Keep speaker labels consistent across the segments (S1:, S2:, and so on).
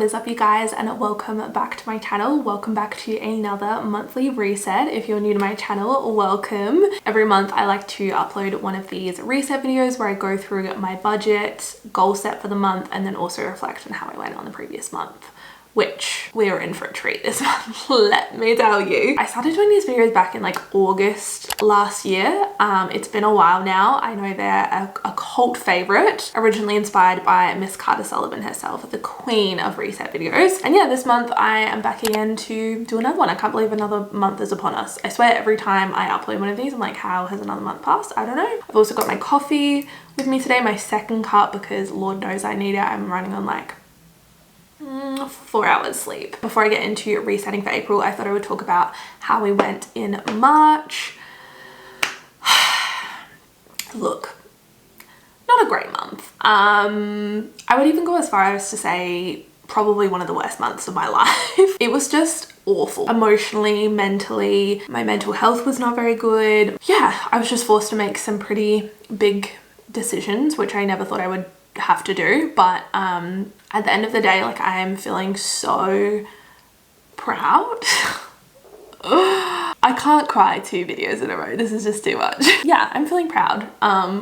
S1: What is up, you guys, and welcome back to my channel. Welcome back to another monthly reset. If you're new to my channel, welcome. Every month I like to upload one of these reset videos where I go through my budget, goal set for the month, and then also reflect on how I went on the previous month, which we are in for a treat this month, let me tell you. I started doing these videos back in like August last year. It's been a while now. I know they're a cult favorite, originally inspired by Miss Carter Sullivan herself, the queen of reset videos. And yeah, this month I am back again to do another one. I can't believe another month is upon us. I swear every time I upload one of these, I'm like, how has another month passed? I don't know. I've also got my coffee with me today, my second cup, because Lord knows I need it. I'm running on like 4 hours sleep. Before I get into resetting for April, I thought I would talk about how we went in March. Look, not a great month. I would even go as far as to say probably one of the worst months of my life. It was just awful. Emotionally, mentally, my mental health was not very good. Yeah, I was just forced to make some pretty big decisions, which I never thought I would have to do, but at the end of the day, like, I am feeling so proud. I can't cry 2 videos in a row. This is just too much. Yeah, I'm feeling proud,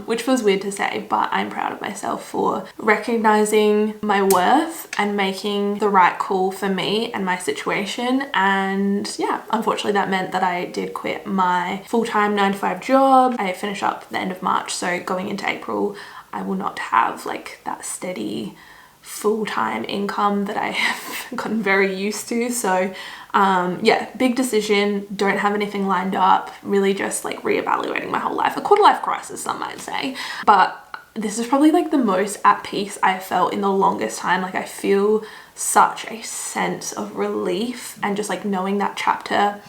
S1: which feels weird to say, but I'm proud of myself for recognizing my worth and making the right call for me and my situation. And yeah, unfortunately that meant that I did quit my full-time 9-to-5 job. I finish up the end of March, so going into April, I will not have like that steady full-time income that I have gotten very used to. So yeah, big decision, don't have anything lined up, really just like reevaluating my whole life. A quarter life crisis, some might say. But this is probably like the most at peace I've felt in the longest time. Like, I feel such a sense of relief, and just like knowing that chapter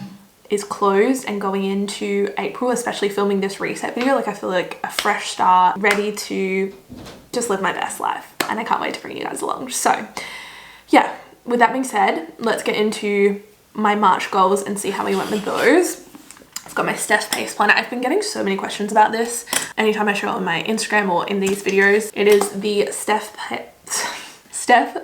S1: is closed and going into April, especially filming this reset video, like I feel like a fresh start, ready to just live my best life, and I can't wait to bring you guys along. So yeah, with that being said, let's get into my March goals and see how we went with those. I've got my Steph Pace planner. I've been getting so many questions about this anytime I show it on my Instagram or in these videos. It is the Steph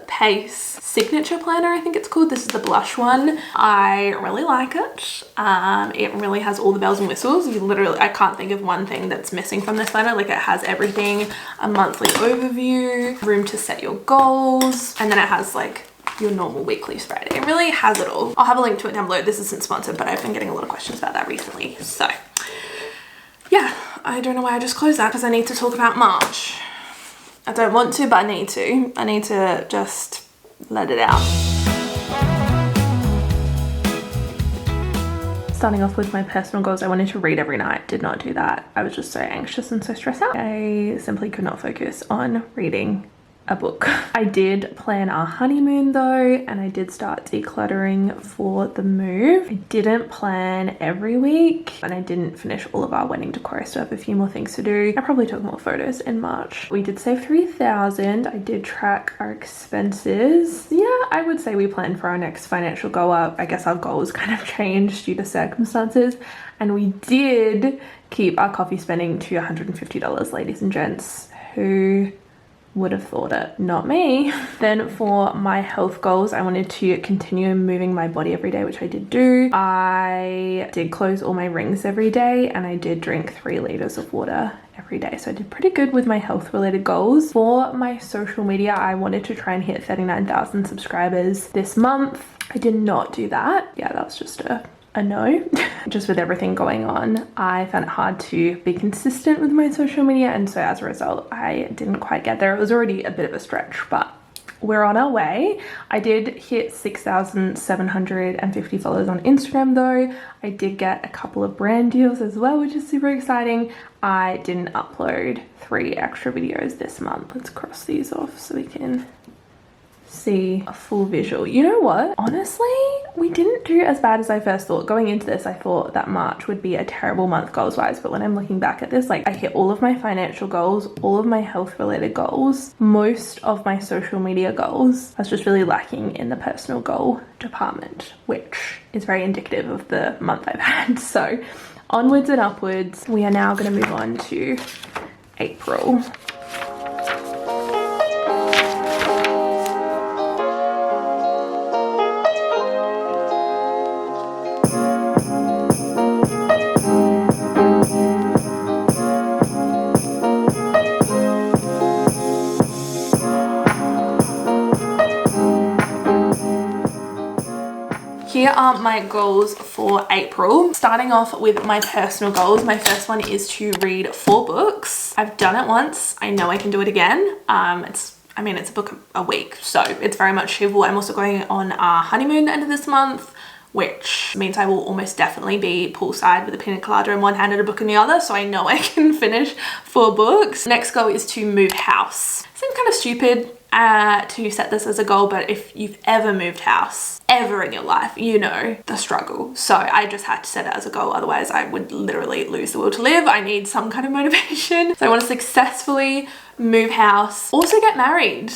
S1: Pace signature planner, I think it's called. This is the blush one. I really like it. It really has all the bells and whistles. You literally, I can't think of one thing that's missing from this planner. Like, it has everything: a monthly overview, room to set your goals, and then it has like your normal weekly spread. It really has it all. I'll have a link to it down below. This isn't sponsored, but I've been getting a lot of questions about that recently. So yeah, I don't know why I just closed that, because I need to talk about March. I don't want to, but I need to. I need to just let it out. Starting off with my personal goals, I wanted to read every night. Did not do that. I was just so anxious and so stressed out. I simply could not focus on reading a book. I did plan our honeymoon though, and I did start decluttering for the move. I didn't plan every week, and I didn't finish all of our wedding decor. I still have a few more things to do. I probably took more photos in March. We did save 3,000. I did track our expenses. Yeah, I would say we planned for our next financial goal up. I guess our goals kind of changed due to circumstances, and we did keep our coffee spending to $150, ladies and gents. Who would have thought it? Not me. Then for my health goals, I wanted to continue moving my body every day, which I did do. I did close all my rings every day, and I did drink 3 liters of water every day. So I did pretty good with my health related goals. For my social media, I wanted to try and hit 39,000 subscribers this month. I did not do that. Yeah, that was just a no. Just with everything going on, I found it hard to be consistent with my social media, and so as a result I didn't quite get there. It was already a bit of a stretch, but we're on our way. I did hit 6,750 followers on Instagram though. I did get a couple of brand deals as well, which is super exciting. I didn't upload 3 extra videos this month. Let's cross these off so we can see a full visual. You know what? Honestly, we didn't do as bad as I first thought. Going into this, I thought that March would be a terrible month goals wise, but when I'm looking back at this, like, I hit all of my financial goals, all of my health related goals, most of my social media goals. I was just really lacking in the personal goal department, which is very indicative of the month I've had. So onwards and upwards. We are now going to move on to April. are my goals for April. Starting off with my personal goals. My first one is to read 4 books. I've done it once. I know I can do it again. It's a book a week, so it's very much achievable. I'm also going on a honeymoon end of this month, which means I will almost definitely be poolside with a pina colada in one hand and a book in the other, so I know I can finish 4 books. Next goal is to move house. Seems kind of stupid to set this as a goal, but if you've ever moved house, ever in your life, you know the struggle. So I just had to set it as a goal, otherwise I would literally lose the will to live. I need some kind of motivation. So I want to successfully move house. Also get married.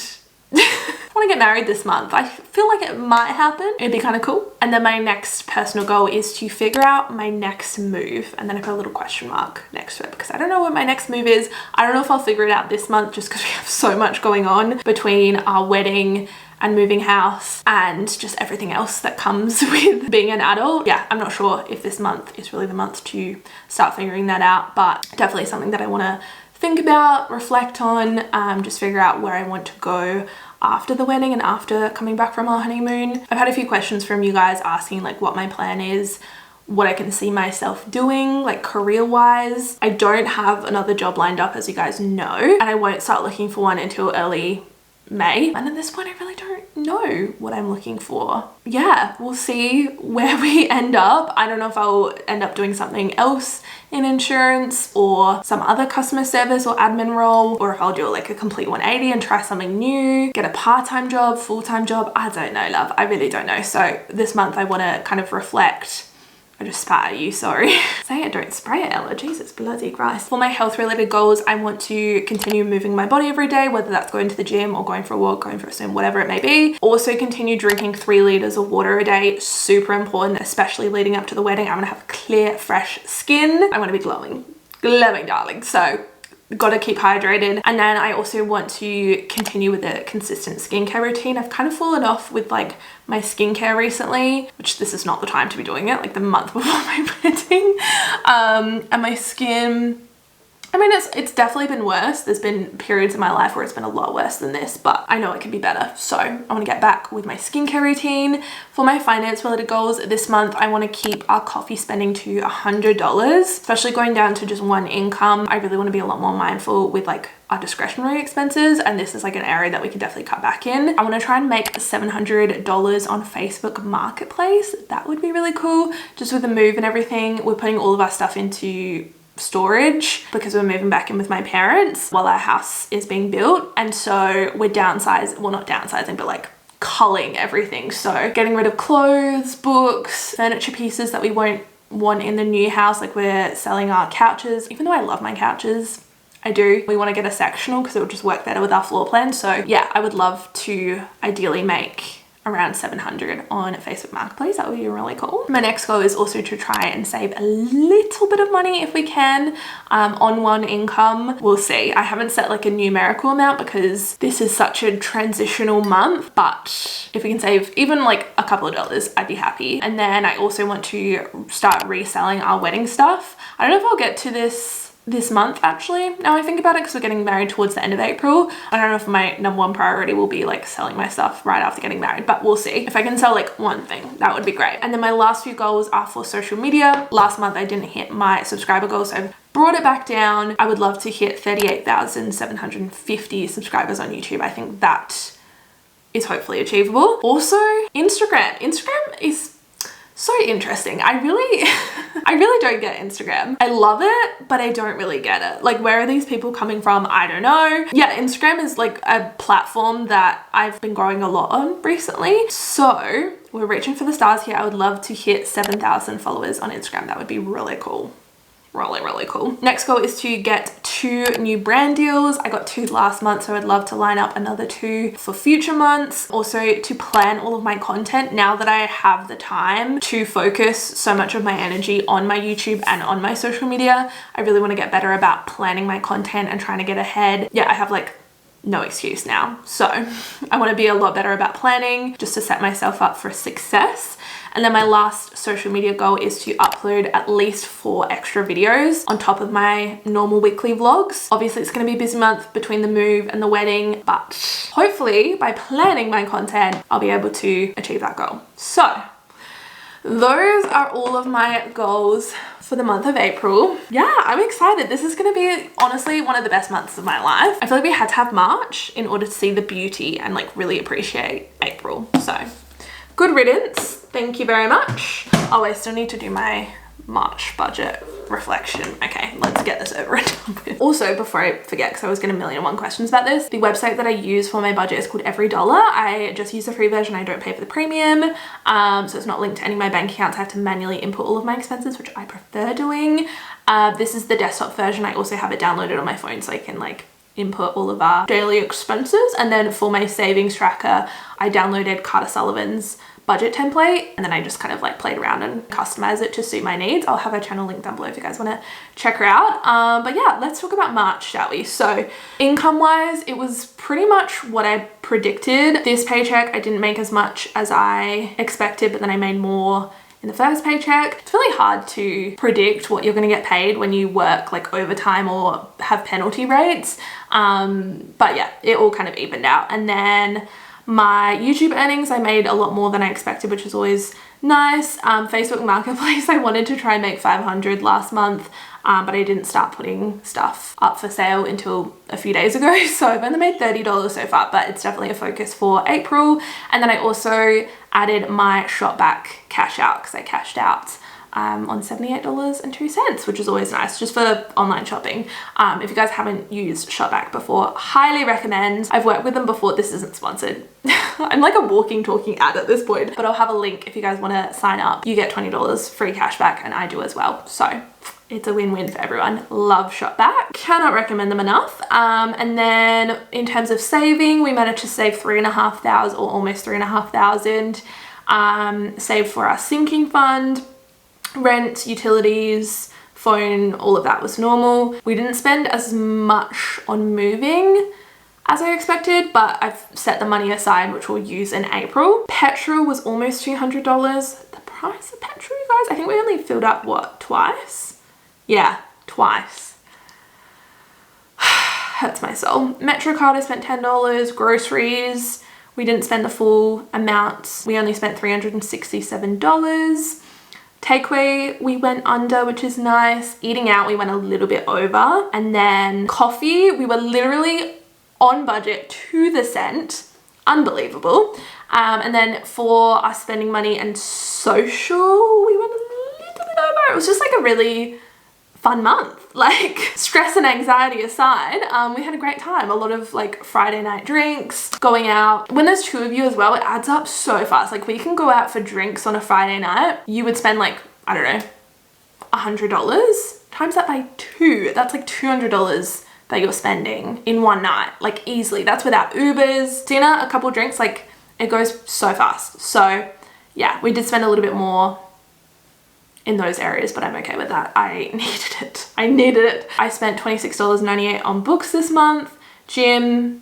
S1: I want to get married this month. I feel like it might happen. It'd be kind of cool. And then my next personal goal is to figure out my next move. And then I put a little question mark next to it because I don't know what my next move is. I don't know if I'll figure it out this month just because we have so much going on between our wedding and moving house and just everything else that comes with being an adult. Yeah, I'm not sure if this month is really the month to start figuring that out, but definitely something that I want to think about, reflect on, just figure out where I want to go after the wedding and after coming back from our honeymoon. I've had a few questions from you guys asking like what my plan is, what I can see myself doing like career-wise. I don't have another job lined up, as you guys know, and I won't start looking for one until early May. And at this point, I really don't know what I'm looking for. Yeah, we'll see where we end up. I don't know if I'll end up doing something else in insurance or some other customer service or admin role, or if I'll do like a complete 180 and try something new, get a part-time job, full-time job. I don't know, love. I really don't know. So this month I want to kind of reflect. I just spat at you, sorry. Say it, don't spray it, Ella. Jesus bloody Christ. For my health related goals, I want to continue moving my body every day, whether that's going to the gym or going for a walk, going for a swim, whatever it may be. Also continue drinking 3 liters of water a day. Super important, especially leading up to the wedding. I'm gonna have clear, fresh skin. I'm gonna be glowing. Glowing, darling. So gotta keep hydrated. And then I also want to continue with a consistent skincare routine. I've kind of fallen off with like my skincare recently, which this is not the time to be doing it, like the month before my wedding. And my skin, I mean, it's definitely been worse. There's been periods in my life where it's been a lot worse than this, but I know it can be better. So I want to get back with my skincare routine. For my finance related goals this month, I want to keep our coffee spending to $100, especially going down to just one income. I really want to be a lot more mindful with like our discretionary expenses, and this is like an area that we can definitely cut back in. I want to try and make $700 on Facebook Marketplace. That would be really cool. Just with the move and everything, we're putting all of our stuff into storage because we're moving back in with my parents while our house is being built, and so we're downsizing, well not downsizing, but like culling everything. So getting rid of clothes, books, furniture pieces that we won't want in the new house. Like we're selling our couches, even though I love my couches. I do. We want to get a sectional because it would just work better with our floor plan. So yeah, I would love to ideally make around 700 on Facebook Marketplace. That would be really cool. My next goal is also to try and save a little bit of money if we can on one income. We'll see. I haven't set like a numerical amount because this is such a transitional month, but if we can save even like a couple of dollars, I'd be happy. And then I also want to start reselling our wedding stuff. I don't know if I'll get to this month actually, now I think about it, because we're getting married towards the end of April. I don't know if my #1 priority will be like selling my stuff right after getting married, but we'll see. If I can sell like one thing, that would be great. And then my last few goals are for social media. Last month I didn't hit my subscriber goals, so I've brought it back down. I would love to hit 38,750 subscribers on YouTube. I think that is hopefully achievable. Also Instagram is so interesting. I really don't get Instagram. I love it, but I don't really get it. Like, where are these people coming from? I don't know. Yeah, Instagram is like a platform that I've been growing a lot on recently. So we're reaching for the stars here. I would love to hit 7,000 followers on Instagram. That would be really cool. Really cool. Next goal is to get 2 new brand deals. I got 2 last month, so I'd love to line up another 2 for future months. Also to plan all of my content now that I have the time to focus so much of my energy on my YouTube and on my social media. I really want to get better about planning my content and trying to get ahead. Yeah, I have like no excuse now. So I want to be a lot better about planning just to set myself up for success. And then my last social media goal is to upload at least 4 extra videos on top of my normal weekly vlogs. Obviously it's going to be a busy month between the move and the wedding, but hopefully by planning my content, I'll be able to achieve that goal. So those are all of my goals for the month of April. Yeah, I'm excited. This is going to be honestly one of the best months of my life. I feel like we had to have March in order to see the beauty and like really appreciate April. So good riddance. Thank you very much. Oh, I still need to do my March budget reflection. Okay, let's get this over and done with. Also, before I forget, because I was getting a million and one questions about this, the website that I use for my budget is called Every Dollar. I just use the free version. I don't pay for the premium. So it's not linked to any of my bank accounts. I have to manually input all of my expenses, which I prefer doing. This is the desktop version. I also have it downloaded on my phone so I can like input all of our daily expenses. And then for my savings tracker, I downloaded Carter Sullivan's budget template, and then I just kind of like played around and customize it to suit my needs. I'll have her channel linked down below if you guys want to check her out. But yeah, let's talk about March, shall we? So income wise, it was pretty much what I predicted. This paycheck, I didn't make as much as I expected, but then I made more in the first paycheck. It's really hard to predict what you're going to get paid when you work like overtime or have penalty rates. But yeah, it all kind of evened out. And then my YouTube earnings, I made a lot more than I expected, which is always nice. Facebook Marketplace, I wanted to try and make 500 last month, but I didn't start putting stuff up for sale until a few days ago. So I've only made $30 so far, but it's definitely a focus for April. And then I also added my Shopback cash out because I cashed out on $78.02, which is always nice just for online shopping. If you guys haven't used Shopback before, highly recommend. I've worked with them before. This isn't sponsored. I'm like a walking talking ad at this point, but I'll have a link if you guys want to sign up. You get $20 free cashback, and I do as well, so it's a win-win for everyone. Love Shopback, cannot recommend them enough. And then in terms of saving, we managed to save $3,500 or almost $3,500. Saved for our sinking fund. Rent, utilities, phone, all of that was normal. We didn't spend as much on moving as I expected, but I've set the money aside, which we'll use in April. Petrol was almost $200. The price of petrol, you guys, I think we only filled up, what, twice? Yeah, twice. Hurts my soul. MetroCard, I spent $10. Groceries, we didn't spend the full amount. We only spent $367. Takeaway, we went under, which is nice. Eating out, we went a little bit over. And then coffee, we were literally on budget to the cent. Unbelievable. And then for us spending money and social, we went a little bit over. It was just like a really fun month. Like, stress and anxiety aside, we had a great time. A lot of like Friday night drinks, going out. When there's two of you as well, it adds up so fast. Like, we can go out for drinks on a Friday night. You would spend like, I don't know, $100. Times that by 2. That's like $200 that you're spending in one night, like easily. That's without Ubers, dinner, a couple drinks. Like, it goes so fast. So yeah, we did spend a little bit more in those areas, but I'm okay with that. I needed it. I needed it. I spent $26.98 on books this month. Gym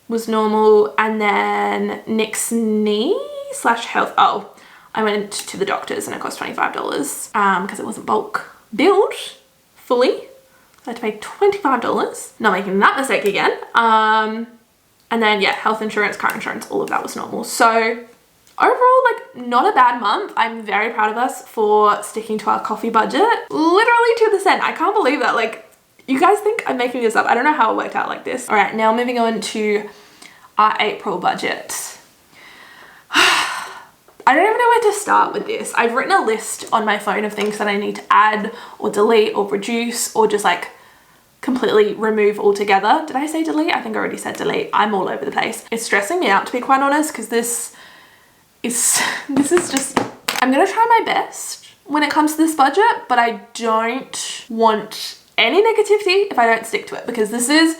S1: was normal. And then Nick's knee/health. Oh, I went to the doctor's and it cost $25 because it wasn't bulk billed fully. I had to pay $25. Not making that mistake again. And then yeah, health insurance, car insurance, all of that was normal. So overall, like, not a bad month. I'm very proud of us for sticking to our coffee budget. Literally to the cent. I can't believe that. Like, you guys think I'm making this up. I don't know how it worked out like this. All right, now moving on to our April budget. I don't even know where to start with this. I've written a list on my phone of things that I need to add or delete or reduce or just like completely remove altogether. Did I say delete? I think I already said delete. I'm all over the place. It's stressing me out, to be quite honest, because this is just, I'm gonna try my best when it comes to this budget, but I don't want any negativity if I don't stick to it, because this is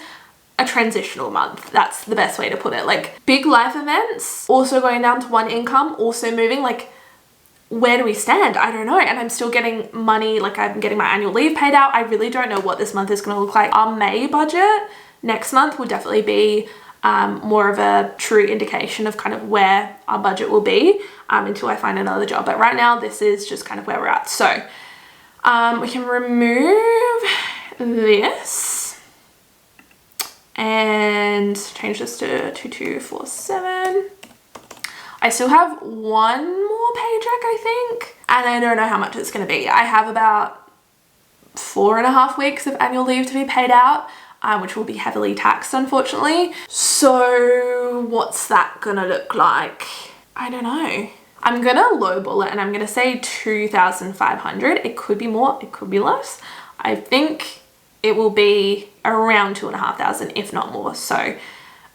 S1: a transitional month. That's the best way to put it. Like, big life events, also going down to one income, also moving, like, where do we stand? I don't know. And I'm still getting money, like I'm getting my annual leave paid out. I really don't know what this month is gonna look like. Our May budget next month will definitely be more of a true indication of kind of where our budget will be until I find another job. But right now, this is just kind of where we're at. So we can remove this and change this to 2247. I still have one more paycheck, I think, and I don't know how much it's going to be. I have about 4.5 weeks of annual leave to be paid out, which will be heavily taxed, unfortunately. So what's that gonna look like? I don't know. I'm gonna lowball it and I'm gonna say 2,500. It could be more, it could be less. I think it will be around 2,500, if not more. So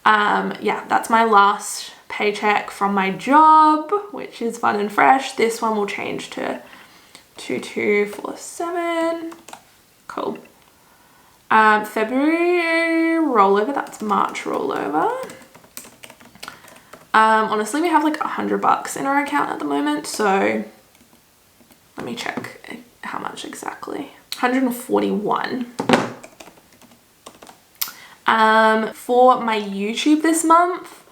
S1: yeah, that's my last paycheck from my job, which is fun and fresh. This one will change to 2,247. Cool. February rollover, that's March rollover. Honestly, we have like $100 in our account at the moment, so let me check how much exactly. 141. For my YouTube this month,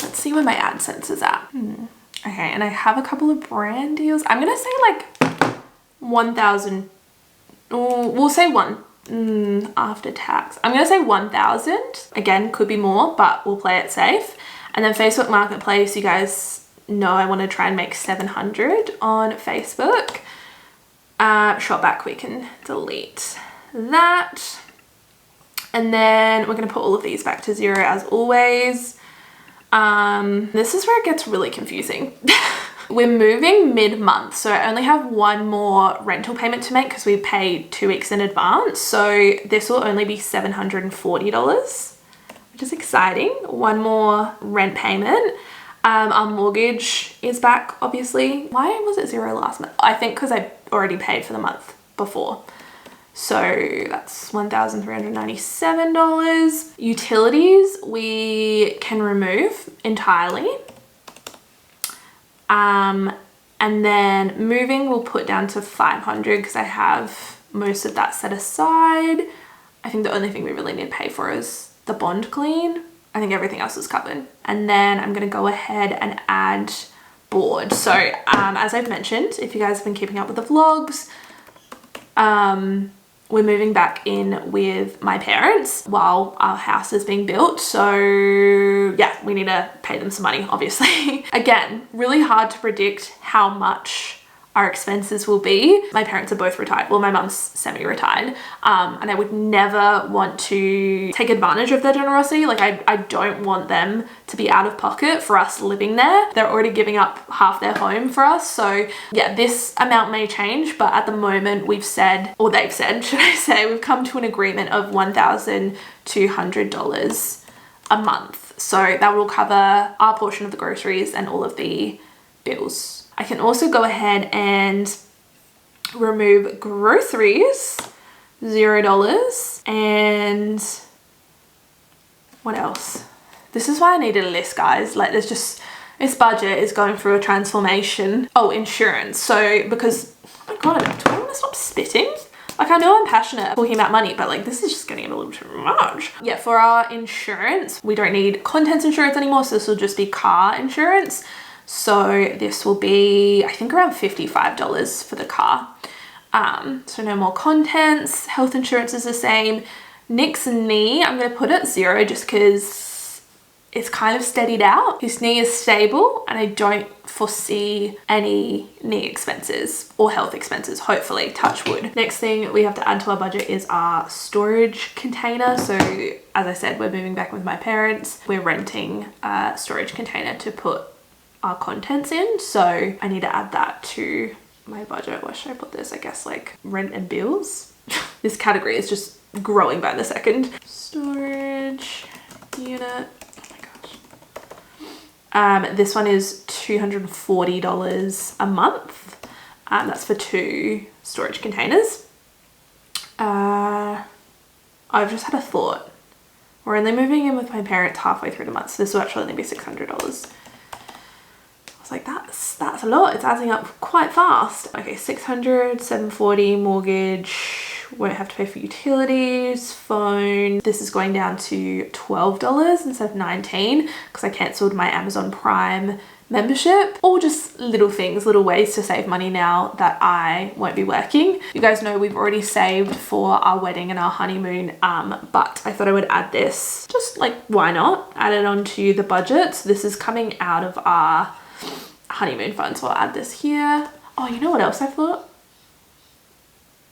S1: let's see where my AdSense is at. Okay, and I have a couple of brand deals. I'm gonna say like 1,000. We'll say after tax. I'm gonna say 1,000. Again, could be more, but we'll play it safe. And then Facebook Marketplace, you guys know I want to try and make 700 on Facebook. Shopback, we can delete that. And then we're going to put all of these back to 0 as always. This is where it gets really confusing. We're moving mid-month, so I only have one more rental payment to make because we paid 2 weeks in advance. So this will only be $740. Which is exciting. One more rent payment. Our mortgage is back, obviously. Why was it 0 last month? I think because I already paid for the month before. So that's $1,397. Utilities we can remove entirely. And then moving we'll put down to 500 because I have most of that set aside. I think the only thing we really need to pay for is the bond clean. I think everything else is covered. And then I'm gonna go ahead and add board. So as I've mentioned, if you guys have been keeping up with the vlogs, we're moving back in with my parents while our house is being built. So yeah, we need to pay them some money, obviously. Again, really hard to predict how much our expenses will be. My parents are both retired. Well, my mum's semi-retired. And I would never want to take advantage of their generosity. Like I don't want them to be out of pocket for us living there. They're already giving up half their home for us. So yeah, this amount may change, but at the moment we've said, or they've said, should I say, we've come to an agreement of $1,200 a month. So that will cover our portion of the groceries and all of the bills. I can also go ahead and remove groceries, $0. And what else? This is why I needed a list, guys. Like there's just, this budget is going through a transformation. Oh, insurance. So because, oh my God, do I want to stop spitting? Like I know I'm passionate talking about money, but like this is just getting a little too much. Yeah, for our insurance, we don't need contents insurance anymore. So this will just be car insurance. So this will be, I think around $55 for the car. So no more contents. Health insurance is the same. Nick's knee, I'm going to put at 0 just because it's kind of steadied out. His knee is stable and I don't foresee any knee expenses or health expenses, hopefully, touch wood. Next thing we have to add to our budget is our storage container. So as I said, we're moving back with my parents. We're renting a storage container to put our contents in, so I need to add that to my budget. Where should I put this? I guess like rent and bills. This category is just growing by the second. Storage unit. Oh my gosh. This one is $240 a month. That's for 2 storage containers. I've just had a thought. We're only moving in with my parents halfway through the month, so this will actually only be $600. I was like, that's a lot. It's adding up quite fast. Okay, 600, 740 mortgage. Won't have to pay for utilities, phone. This is going down to $12 instead of $19 because I cancelled my Amazon Prime membership. All just little things, little ways to save money now that I won't be working. You guys know we've already saved for our wedding and our honeymoon, but I thought I would add this. Just like, why not? Add it onto the budget. So this is coming out of our honeymoon fund, so I'll add this here. Oh, you know what else I thought?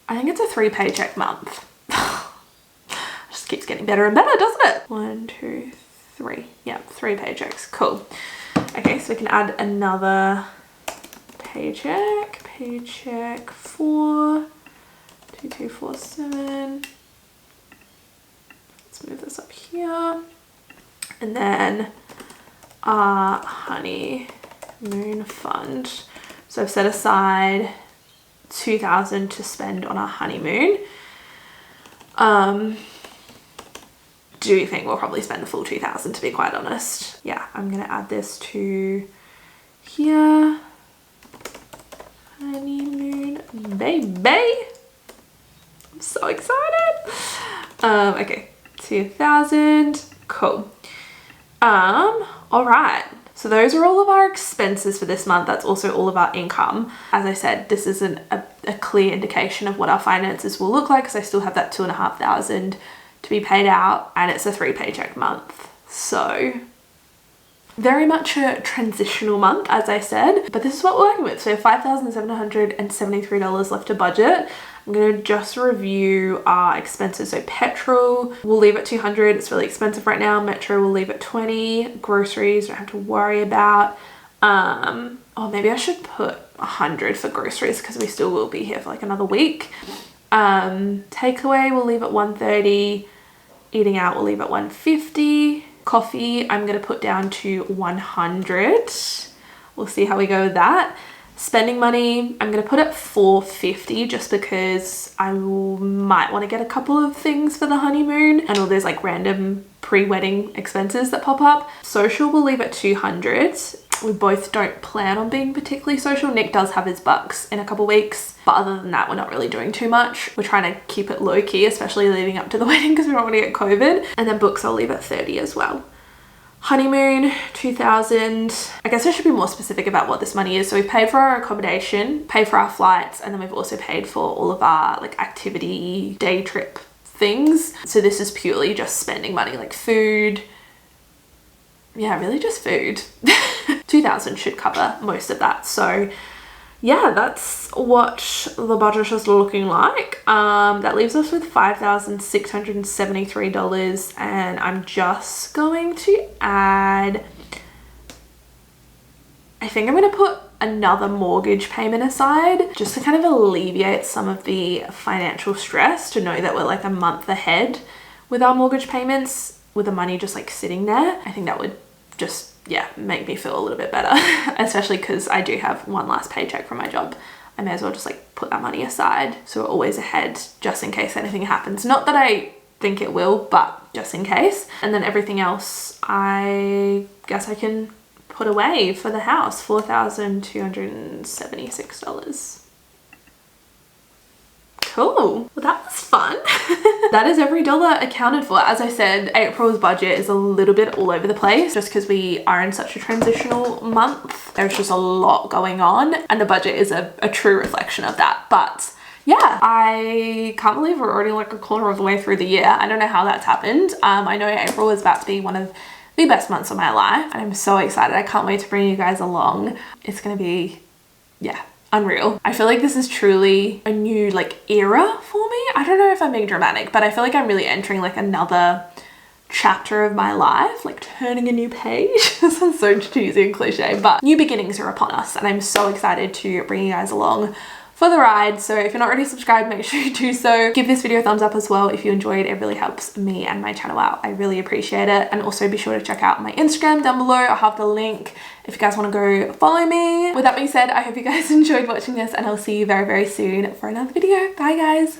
S1: I think it's a 3 paycheck month. Just keeps getting better and better, doesn't it? 1, 2, 3. Yeah, 3 paychecks. Cool. Okay, so we can add another paycheck. Paycheck 4, 2247. Let's move this up here. And then our honeymoon fund. So I've set aside $2,000 to spend on our honeymoon. Do you think we'll probably spend the full $2,000, to be quite honest? Yeah, I'm gonna add this to here. Honeymoon baby. I'm so excited. Okay, 2,000. Cool. All right. So those are all of our expenses for this month. That's also all of our income. As I said, this isn't a clear indication of what our finances will look like because I still have that $2,500 to be paid out and it's a 3 paycheck month. So very much a transitional month, as I said, but this is what we're working with. So $5,773 left to budget. I'm going to just review our expenses. So petrol, we'll leave at $200. It's really expensive right now. Metro, we'll leave at $20. Groceries, don't have to worry about. Oh, maybe I should put $100 for groceries because we still will be here for like another week. Takeaway, we'll leave at $130. Eating out, we'll leave at $150. Coffee, I'm going to put down to $100. We'll see how we go with that. Spending money, I'm going to put at $450 just because I might want to get a couple of things for the honeymoon and all those like random pre-wedding expenses that pop up. Social, we'll leave at $200. We both don't plan on being particularly social. Nick does have his bucks in a couple weeks, but other than that, we're not really doing too much. We're trying to keep it low key, especially leading up to the wedding because we don't want to get COVID. And then books, I'll leave at $30 as well. Honeymoon, $2,000. I guess I should be more specific about what this money is. So we've paid for our accommodation, paid for our flights, and then we've also paid for all of our like activity day trip things. So this is purely just spending money, like food. Yeah, really just food. 2,000 should cover most of that. So yeah, that's what the budget is looking like. That leaves us with $5,673, and I'm just going to add, I think I'm going to put another mortgage payment aside just to kind of alleviate some of the financial stress, to know that we're like a month ahead with our mortgage payments with the money just like sitting there. I think that would just, yeah, make me feel a little bit better, especially because I do have one last paycheck from my job. I may as well just like put that money aside so we're always ahead just in case anything happens. Not that I think it will, but just in case. And then everything else, I guess I can put away for the house, $4,276. Cool. Well, that was fun. That is every dollar accounted for. As I said, April's budget is a little bit all over the place just because we are in such a transitional month. There's just a lot going on and the budget is a true reflection of that. But yeah, I can't believe we're already like a quarter of the way through the year. I don't know how that's happened. I know April is about to be one of the best months of my life. I'm so excited. I can't wait to bring you guys along. It's gonna be, yeah, unreal. I feel like this is truly a new like era for me. I don't know if I'm being dramatic, but I feel like I'm really entering like another chapter of my life, like turning a new page. This sounds so cheesy and cliche, but new beginnings are upon us and I'm so excited to bring you guys along for the ride. So if you're not already subscribed, make sure you do so. Give this video a thumbs up as well if you enjoyed. It really helps me and my channel out. I really appreciate it. And also be sure to check out my Instagram down below. I'll have the link if you guys want to go follow me. With that being said, I hope you guys enjoyed watching this and I'll see you very, very soon for another video. Bye guys.